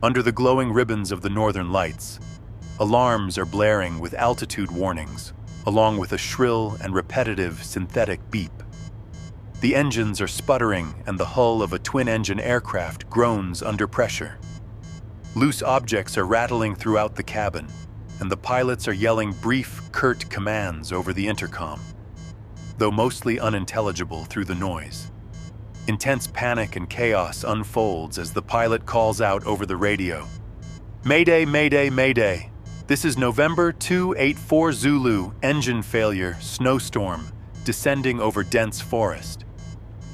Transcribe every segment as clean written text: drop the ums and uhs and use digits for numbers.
Under the glowing ribbons of the northern lights, alarms are blaring with altitude warnings, along with a shrill and repetitive synthetic beep. The engines are sputtering and the hull of a twin-engine aircraft groans under pressure. Loose objects are rattling throughout the cabin, and the pilots are yelling brief, curt commands over the intercom, though mostly unintelligible through the noise. Intense panic and chaos unfolds as the pilot calls out over the radio. "Mayday, mayday, mayday. This is November 284 Zulu, engine failure, snowstorm, descending over dense forest.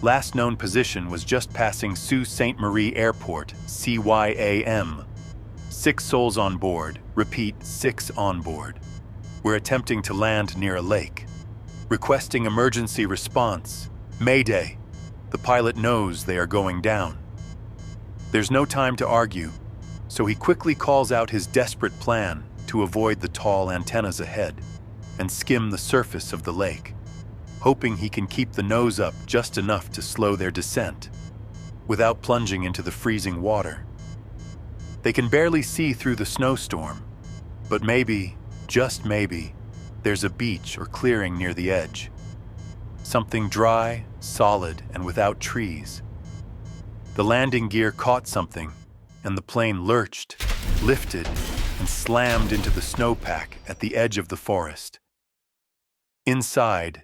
Last known position was just passing Sault Ste. Marie Airport, CYAM. 6 souls on board, repeat, 6 on board. We're attempting to land near a lake. Requesting emergency response. Mayday." The pilot knows they are going down. There's no time to argue, so he quickly calls out his desperate plan to avoid the tall antennas ahead and skim the surface of the lake, hoping he can keep the nose up just enough to slow their descent without plunging into the freezing water. They can barely see through the snowstorm, but maybe, just maybe, there's a beach or clearing near the edge. Something dry, solid, and without trees. The landing gear caught something, and the plane lurched, lifted, and slammed into the snowpack at the edge of the forest. Inside,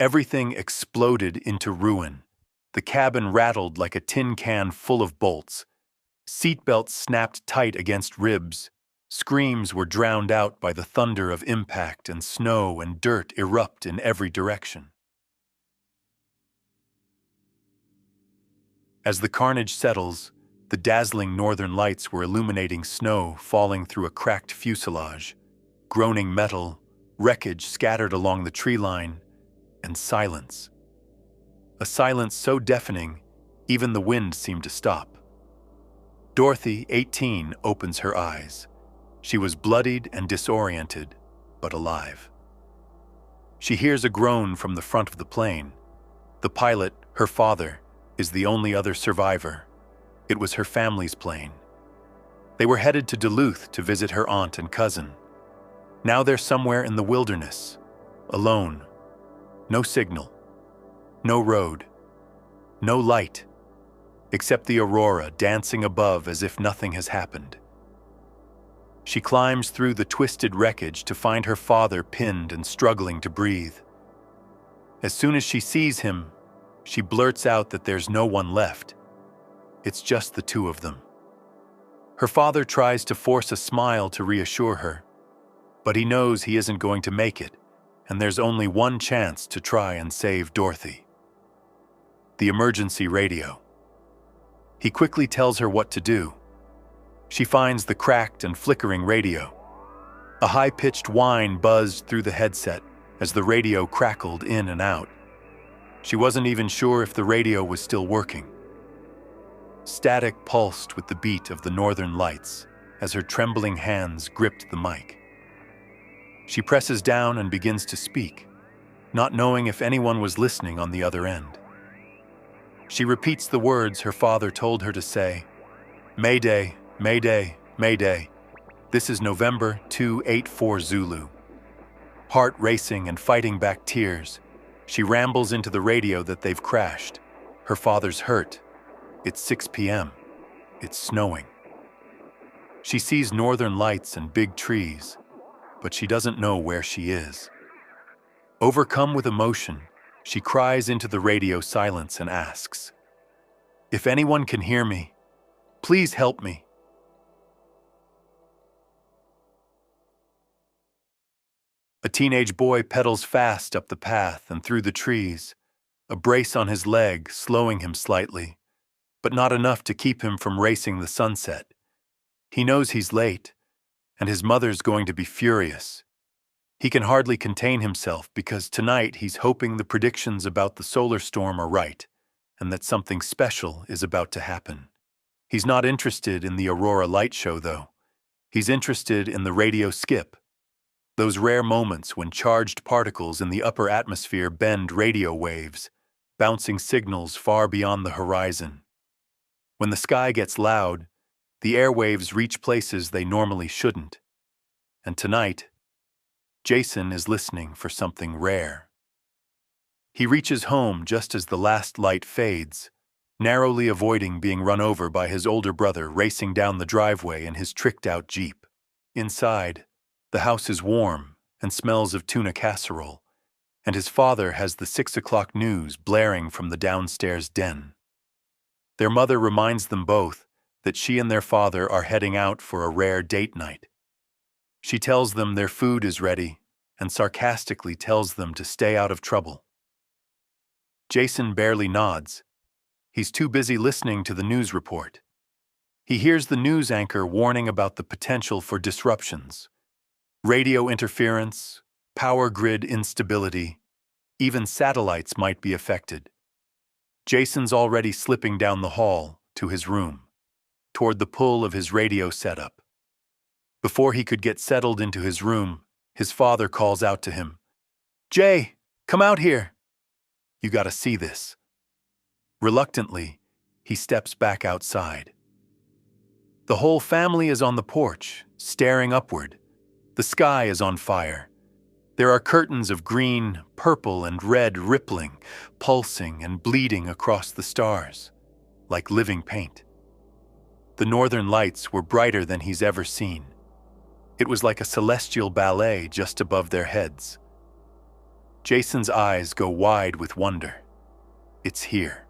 everything exploded into ruin. The cabin rattled like a tin can full of bolts. Seatbelts snapped tight against ribs. Screams were drowned out by the thunder of impact, and snow and dirt erupt in every direction. As the carnage settles, the dazzling northern lights were illuminating snow falling through a cracked fuselage, groaning metal, wreckage scattered along the tree line, and silence. A silence so deafening, even the wind seemed to stop. Dorothy, 18, opens her eyes. She was bloodied and disoriented, but alive. She hears a groan from the front of the plane. The pilot, her father, is the only other survivor. It was her family's plane. They were headed to Duluth to visit her aunt and cousin. Now they're somewhere in the wilderness, alone. No signal, no road, no light, except the Aurora dancing above as if nothing has happened. She climbs through the twisted wreckage to find her father pinned and struggling to breathe. As soon as she sees him, she blurts out that there's no one left. It's just the two of them. Her father tries to force a smile to reassure her, but he knows he isn't going to make it, and there's only one chance to try and save Dorothy. The emergency radio. He quickly tells her what to do. She finds the cracked and flickering radio. A high-pitched whine buzzed through the headset as the radio crackled in and out. She wasn't even sure if the radio was still working. Static pulsed with the beat of the northern lights as her trembling hands gripped the mic. She presses down and begins to speak, not knowing if anyone was listening on the other end. She repeats the words her father told her to say, "Mayday, mayday, mayday. This is November 284 Zulu." Heart racing and fighting back tears, she rambles into the radio that they've crashed. Her father's hurt. It's 6 p.m. It's snowing. She sees northern lights and big trees, but she doesn't know where she is. Overcome with emotion, she cries into the radio silence and asks, "If anyone can hear me, please help me." A teenage boy pedals fast up the path and through the trees, a brace on his leg slowing him slightly, but not enough to keep him from racing the sunset. He knows he's late, and his mother's going to be furious. He can hardly contain himself because tonight he's hoping the predictions about the solar storm are right, and that something special is about to happen. He's not interested in the Aurora light show, though. He's interested in the radio skip, those rare moments when charged particles in the upper atmosphere bend radio waves, bouncing signals far beyond the horizon. When the sky gets loud, the airwaves reach places they normally shouldn't. And tonight, Jason is listening for something rare. He reaches home just as the last light fades, narrowly avoiding being run over by his older brother racing down the driveway in his tricked-out Jeep. Inside, the house is warm and smells of tuna casserole, and his father has the 6 o'clock news blaring from the downstairs den. Their mother reminds them both that she and their father are heading out for a rare date night. She tells them their food is ready and sarcastically tells them to stay out of trouble. Jason barely nods. He's too busy listening to the news report. He hears the news anchor warning about the potential for disruptions. Radio interference, power grid instability, even satellites might be affected. Jason's already slipping down the hall to his room, toward the pull of his radio setup. Before he could get settled into his room, his father calls out to him, "Jay, come out here. You gotta see this." Reluctantly, he steps back outside. The whole family is on the porch, staring upward. The sky is on fire. There are curtains of green, purple, and red rippling, pulsing and bleeding across the stars, like living paint. The northern lights were brighter than he's ever seen. It was like a celestial ballet just above their heads. Jason's eyes go wide with wonder. It's here.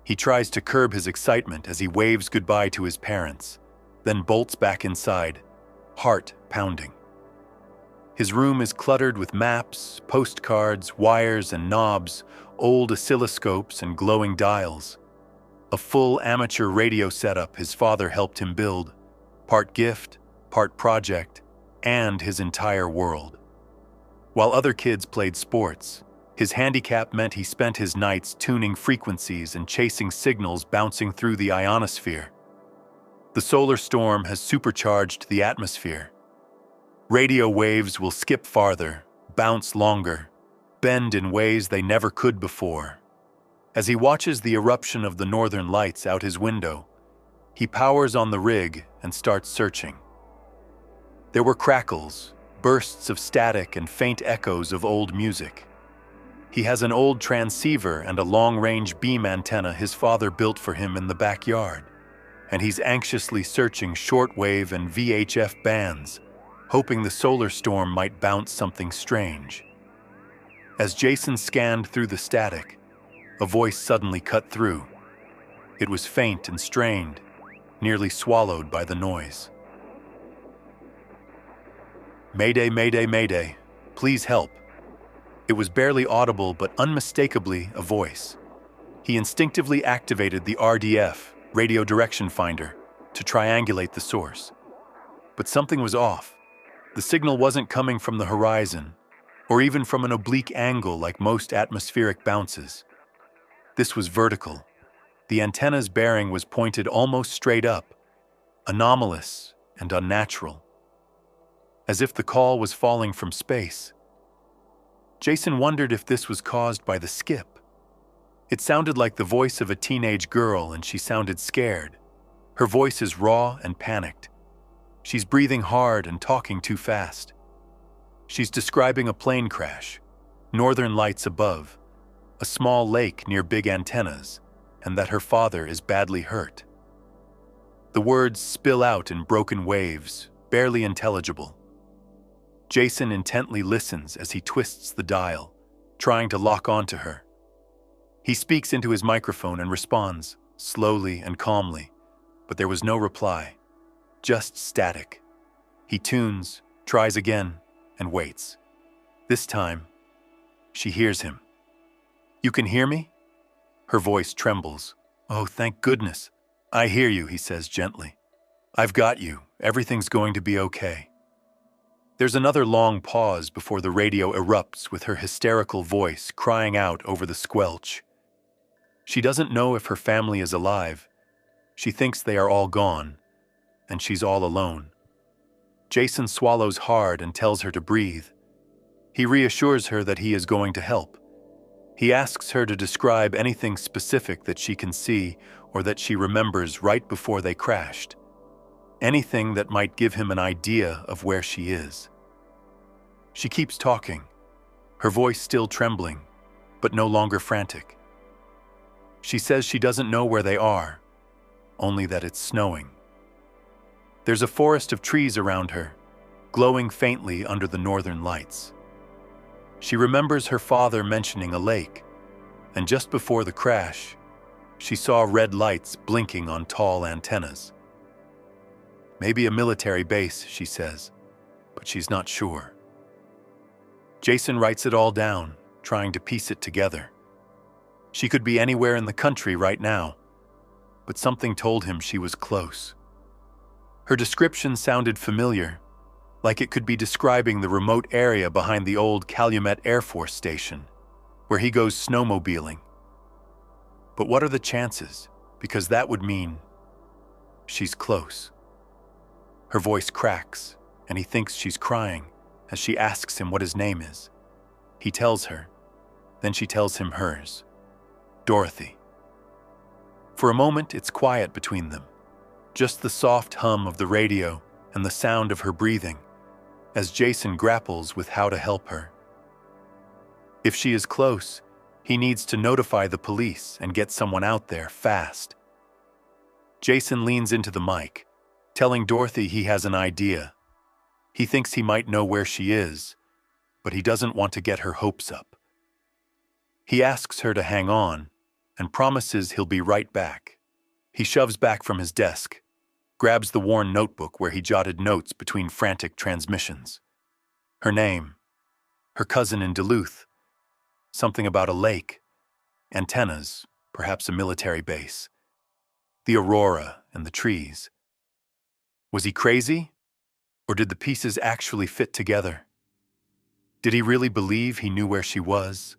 He tries to curb his excitement as he waves goodbye to his parents, then bolts back inside, heart pounding. His room is cluttered with maps, postcards, wires and knobs, old oscilloscopes and glowing dials. A full amateur radio setup his father helped him build, part gift, part project, and his entire world. While other kids played sports, his handicap meant he spent his nights tuning frequencies and chasing signals bouncing through the ionosphere. The solar storm has supercharged the atmosphere. Radio waves will skip farther, bounce longer, bend in ways they never could before. As he watches the eruption of the northern lights out his window, he powers on the rig and starts searching. There were crackles, bursts of static and faint echoes of old music. He has an old transceiver and a long-range beam antenna his father built for him in the backyard, and he's anxiously searching shortwave and VHF bands, hoping the solar storm might bounce something strange. As Jason scanned through the static, a voice suddenly cut through. It was faint and strained, nearly swallowed by the noise. "Mayday, mayday, mayday. Please help." It was barely audible but unmistakably a voice. He instinctively activated the RDF, radio direction finder, to triangulate the source. But something was off. The signal wasn't coming from the horizon, or even from an oblique angle like most atmospheric bounces. This was vertical. The antenna's bearing was pointed almost straight up, anomalous and unnatural, as if the call was falling from space. Jason wondered if this was caused by the skip. It sounded like the voice of a teenage girl, and she sounded scared. Her voice is raw and panicked. She's breathing hard and talking too fast. She's describing a plane crash, northern lights above, a small lake near big antennas, and that her father is badly hurt. The words spill out in broken waves, barely intelligible. Jason intently listens as he twists the dial, trying to lock onto her. He speaks into his microphone and responds, slowly and calmly, but there was no reply, just static. He tunes, tries again, and waits. This time, she hears him. "You can hear me?" Her voice trembles. "Oh, thank goodness." "I hear you," he says gently. "I've got you. Everything's going to be okay." There's another long pause before the radio erupts with her hysterical voice crying out over the squelch. She doesn't know if her family is alive. She thinks they are all gone, and she's all alone. Jason swallows hard and tells her to breathe. He reassures her that he is going to help. He asks her to describe anything specific that she can see or that she remembers right before they crashed. Anything that might give him an idea of where she is. She keeps talking, her voice still trembling, but no longer frantic. She says she doesn't know where they are, only that it's snowing. There's a forest of trees around her, glowing faintly under the northern lights. She remembers her father mentioning a lake, and just before the crash, she saw red lights blinking on tall antennas. Maybe a military base, she says, but she's not sure. Jason writes it all down, trying to piece it together. She could be anywhere in the country right now, but something told him she was close. Her description sounded familiar, like it could be describing the remote area behind the old Calumet Air Force Station, where he goes snowmobiling. But what are the chances? Because that would mean she's close. Her voice cracks, and he thinks she's crying as she asks him what his name is. He tells her, then she tells him hers. Dorothy. For a moment, it's quiet between them, just the soft hum of the radio and the sound of her breathing, as Jason grapples with how to help her. If she is close, he needs to notify the police and get someone out there fast. Jason leans into the mic, telling Dorothy he has an idea. He thinks he might know where she is, but he doesn't want to get her hopes up. He asks her to hang on and promises he'll be right back. He shoves back from his desk, grabs the worn notebook where he jotted notes between frantic transmissions. Her name, her cousin in Duluth, something about a lake, antennas, perhaps a military base, the Aurora and the trees. Was he crazy? Or did the pieces actually fit together? Did he really believe he knew where she was?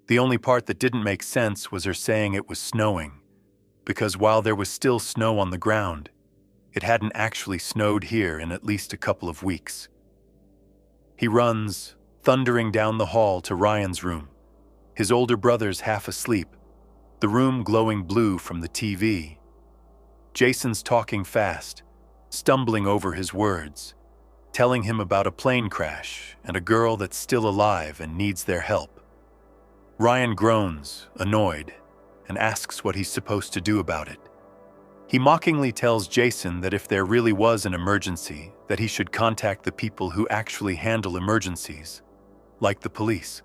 The only part that didn't make sense was her saying it was snowing, because while there was still snow on the ground, it hadn't actually snowed here in at least a couple of weeks. He runs, thundering down the hall to Ryan's room, his older brother's half asleep, the room glowing blue from the TV. Jason's talking fast, stumbling over his words, telling him about a plane crash and a girl that's still alive and needs their help. Ryan groans, annoyed, and asks what he's supposed to do about it. He mockingly tells Jason that if there really was an emergency, that he should contact the people who actually handle emergencies, like the police.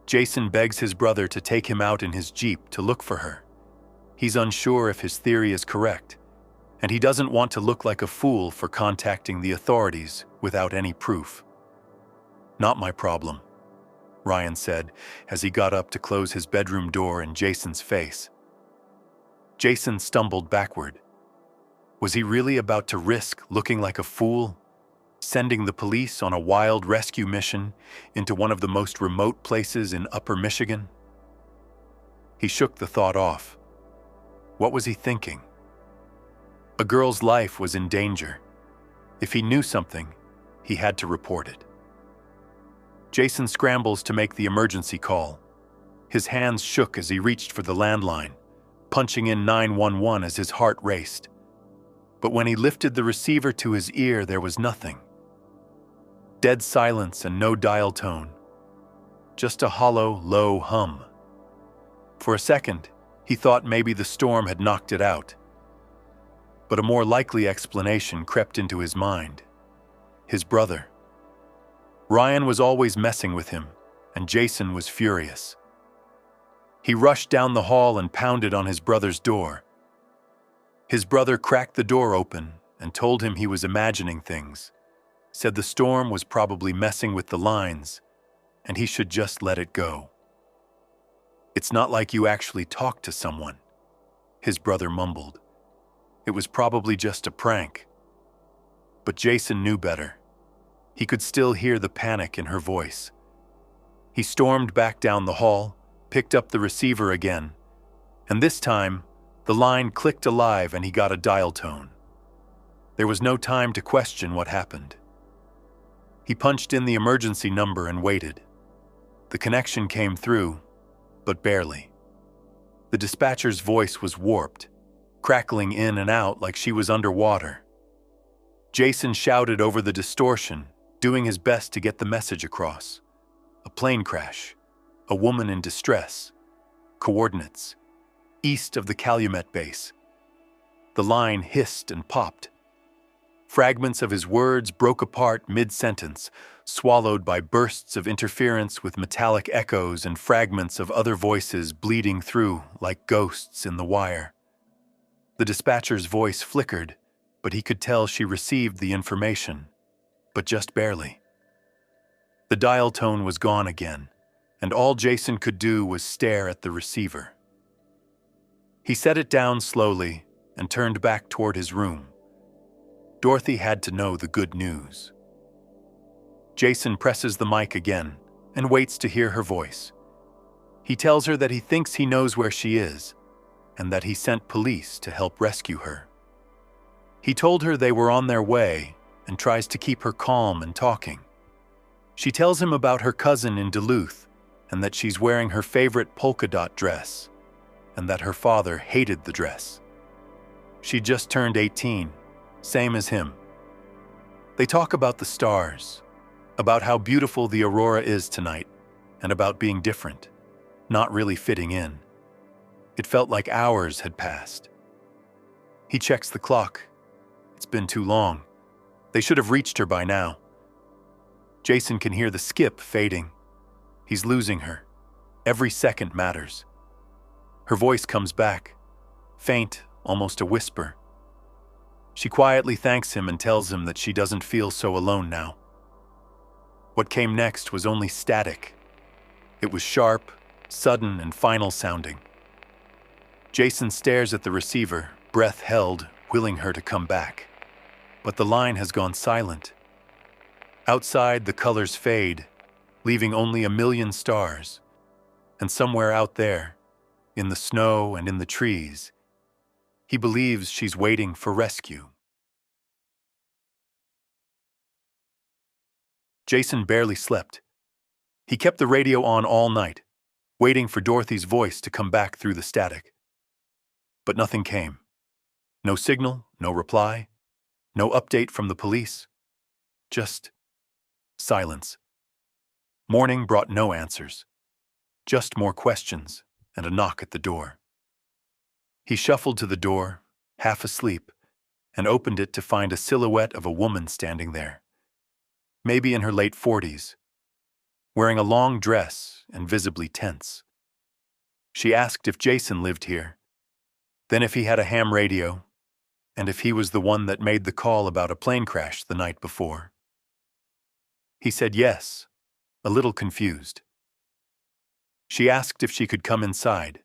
Jason begs his brother to take him out in his Jeep to look for her. He's unsure if his theory is correct, and he doesn't want to look like a fool for contacting the authorities without any proof. Not my problem, Ryan said as he got up to close his bedroom door in Jason's face. Jason stumbled backward. Was he really about to risk looking like a fool, sending the police on a wild rescue mission into one of the most remote places in Upper Michigan? He shook the thought off. What was he thinking? A girl's life was in danger. If he knew something, he had to report it. Jason scrambles to make the emergency call. His hands shook as he reached for the landline, punching in 911 as his heart raced. But when he lifted the receiver to his ear, there was nothing. Dead silence and no dial tone. Just a hollow, low hum. For a second, he thought maybe the storm had knocked it out. But a more likely explanation crept into his mind. His brother. Ryan was always messing with him, and Jason was furious. He rushed down the hall and pounded on his brother's door. His brother cracked the door open and told him he was imagining things, said the storm was probably messing with the lines, and he should just let it go. It's not like you actually talked to someone, his brother mumbled. It was probably just a prank. But Jason knew better. He could still hear the panic in her voice. He stormed back down the hall, picked up the receiver again, And this time, the line clicked alive and he got a dial tone. There was no time to question what happened. He punched in the emergency number and waited. The connection came through, but barely. The dispatcher's voice was warped, crackling in and out like she was underwater. Jason shouted over the distortion, doing his best to get the message across. A plane crash, a woman in distress, coordinates, east of the Calumet base. The line hissed and popped. Fragments of his words broke apart mid-sentence, swallowed by bursts of interference with metallic echoes and fragments of other voices bleeding through like ghosts in the wire. The dispatcher's voice flickered, but he could tell she received the information, but just barely. The dial tone was gone again, and all Jason could do was stare at the receiver. He set it down slowly and turned back toward his room. Dorothy had to know the good news. Jason presses the mic again and waits to hear her voice. He tells her that he thinks he knows where she is and that he sent police to help rescue her. He told her they were on their way and tries to keep her calm and talking. She tells him about her cousin in Duluth and that she's wearing her favorite polka dot dress and that her father hated the dress. She just turned 18, same as him. They talk about the stars, about how beautiful the Aurora is tonight, and about being different, not really fitting in. It felt like hours had passed. He checks the clock. It's been too long. They should have reached her by now. Jason can hear the skip fading. He's losing her. Every second matters. Her voice comes back, faint, almost a whisper. She quietly thanks him and tells him that she doesn't feel so alone now. What came next was only static. It was sharp, sudden, and final sounding. Jason stares at the receiver, breath held, willing her to come back. But the line has gone silent. Outside, the colors fade, leaving only a million stars. And somewhere out there, in the snow and in the trees, he believes she's waiting for rescue. Jason barely slept. He kept the radio on all night, waiting for Dorothy's voice to come back through the static. But nothing came. No signal, no reply, no update from the police. Just silence. Morning brought no answers. Just more questions and a knock at the door. He shuffled to the door, half asleep, and opened it to find a silhouette of a woman standing there. Maybe in her late 40s, wearing a long dress and visibly tense. She asked if Jason lived here, then if he had a ham radio, and if he was the one that made the call about a plane crash the night before. He said yes, a little confused. She asked if she could come inside.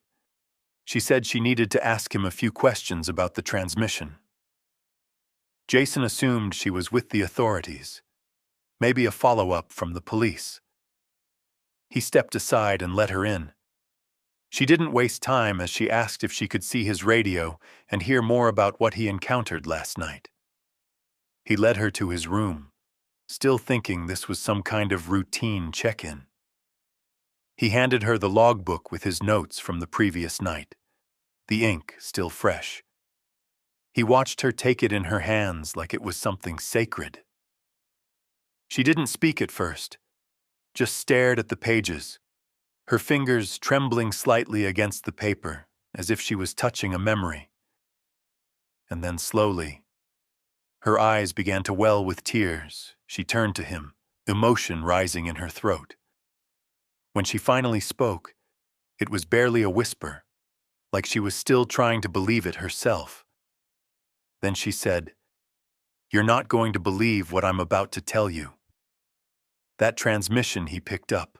She said she needed to ask him a few questions about the transmission. Jason assumed she was with the authorities, maybe a follow-up from the police. He stepped aside and let her in. She didn't waste time as she asked if she could see his radio and hear more about what he encountered last night. He led her to his room, still thinking this was some kind of routine check-in. He handed her the logbook with his notes from the previous night, the ink still fresh. He watched her take it in her hands like it was something sacred. She didn't speak at first, just stared at the pages, her fingers trembling slightly against the paper as if she was touching a memory. And then slowly, her eyes began to well with tears. She turned to him, emotion rising in her throat. When she finally spoke, it was barely a whisper, like she was still trying to believe it herself. Then she said, "You're not going to believe what I'm about to tell you." That transmission he picked up,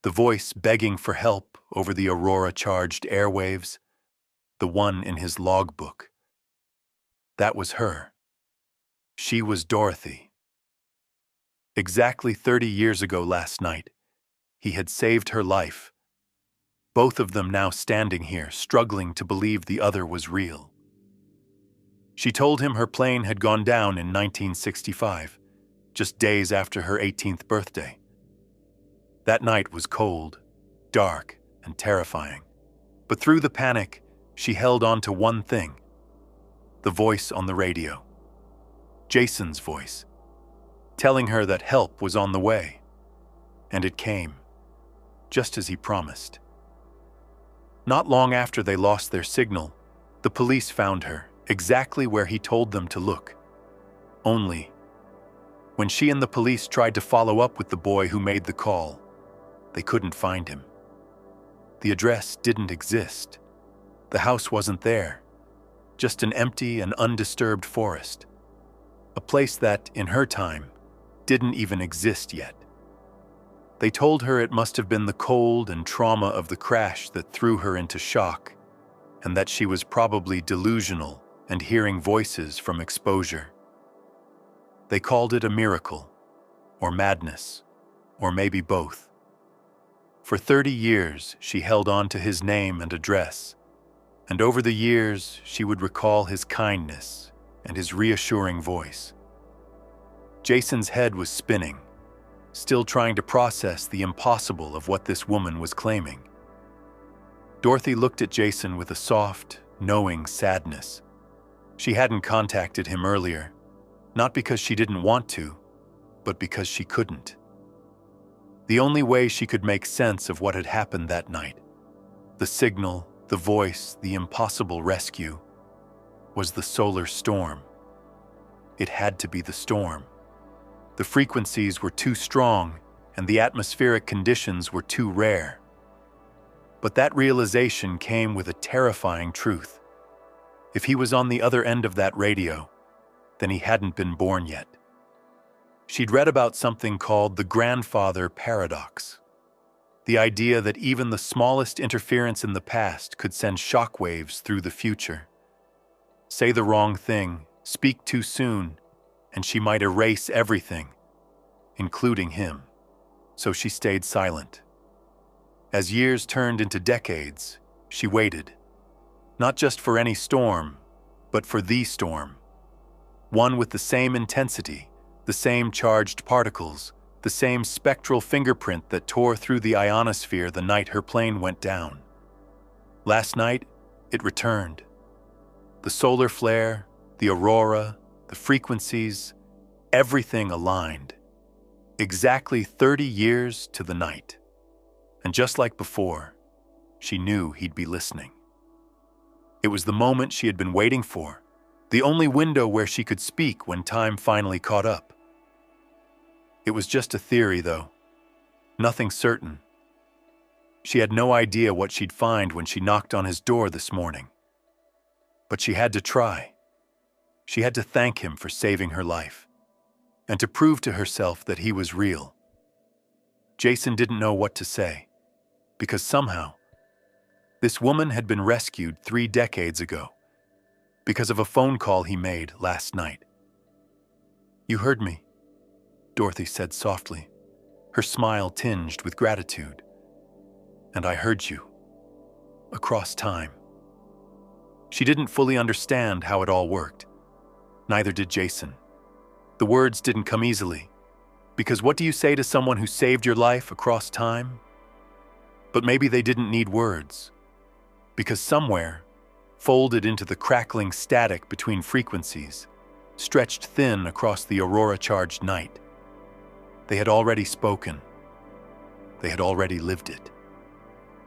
the voice begging for help over the Aurora-charged airwaves, the one in his logbook. That was her. She was Dorothy. Exactly 30 years ago last night, he had saved her life. both of them now standing here, struggling to believe the other was real. She told him her plane had gone down in 1965, just days after her 18th birthday. That night was cold, dark, and terrifying. But through the panic, she held on to one thing: the voice on the radio. Jason's voice, telling her that help was on the way. And it came, just as he promised. Not long after they lost their signal, the police found her exactly where he told them to look. Only, when she and the police tried to follow up with the boy who made the call, they couldn't find him. The address didn't exist. The house wasn't there, just an empty and undisturbed forest. A place that, in her time, didn't even exist yet. They told her it must have been the cold and trauma of the crash that threw her into shock, and that she was probably delusional and hearing voices from exposure. They called it a miracle, or madness, or maybe both. For 30 years, she held on to his name and address, and over the years, she would recall his kindness and his reassuring voice. Jason's head was spinning, still trying to process the impossible of what this woman was claiming. Dorothy looked at Jason with a soft, knowing sadness. She hadn't contacted him earlier, not because she didn't want to, but because she couldn't. The only way she could make sense of what had happened that night, the signal, the voice, the impossible rescue, was the solar storm. It had to be the storm. The frequencies were too strong, and the atmospheric conditions were too rare. But that realization came with a terrifying truth. If he was on the other end of that radio, then he hadn't been born yet. She'd read about something called the grandfather paradox. The idea that even the smallest interference in the past could send shockwaves through the future. Say the wrong thing, speak too soon, and she might erase everything, including him. So she stayed silent. As years turned into decades, she waited. Not just for any storm, but for the storm. One with the same intensity, the same charged particles, the same spectral fingerprint that tore through the ionosphere the night her plane went down. Last night, it returned. The solar flare, the aurora, the frequencies, everything aligned. Exactly 30 years to the night. And just like before, she knew he'd be listening. It was the moment she had been waiting for, the only window where she could speak when time finally caught up. It was just a theory, though. Nothing certain. She had no idea what she'd find when she knocked on his door this morning. But she had to try. She had to thank him for saving her life, and to prove to herself that he was real. Jason didn't know what to say, because somehow, this woman had been rescued 3 decades ago, because of a phone call he made last night. "You heard me," Dorothy said softly, her smile tinged with gratitude. "And I heard you. Across time." She didn't fully understand how it all worked. Neither did Jason. The words didn't come easily, because what do you say to someone who saved your life across time? But maybe they didn't need words, because somewhere, folded into the crackling static between frequencies, stretched thin across the aurora-charged night, they had already spoken. They had already lived it.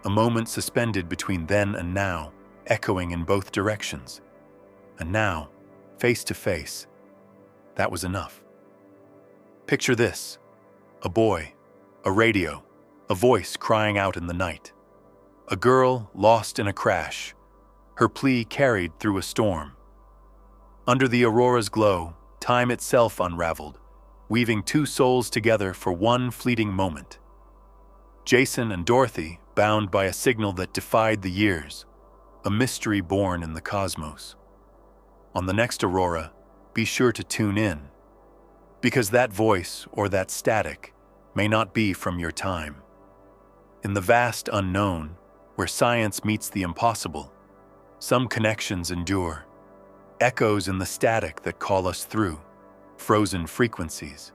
A moment suspended between then and now, echoing in both directions. And now, face to face, that was enough. Picture this: a boy, a radio, a voice crying out in the night. A girl lost in a crash, her plea carried through a storm. Under the aurora's glow, time itself unraveled, weaving 2 souls together for one fleeting moment. Jason and Dorothy, bound by a signal that defied the years, a mystery born in the cosmos. On the next aurora, be sure to tune in, because that voice or that static may not be from your time. In the vast unknown, where science meets the impossible. Some connections endure, echoes in the static that call us through, frozen frequencies.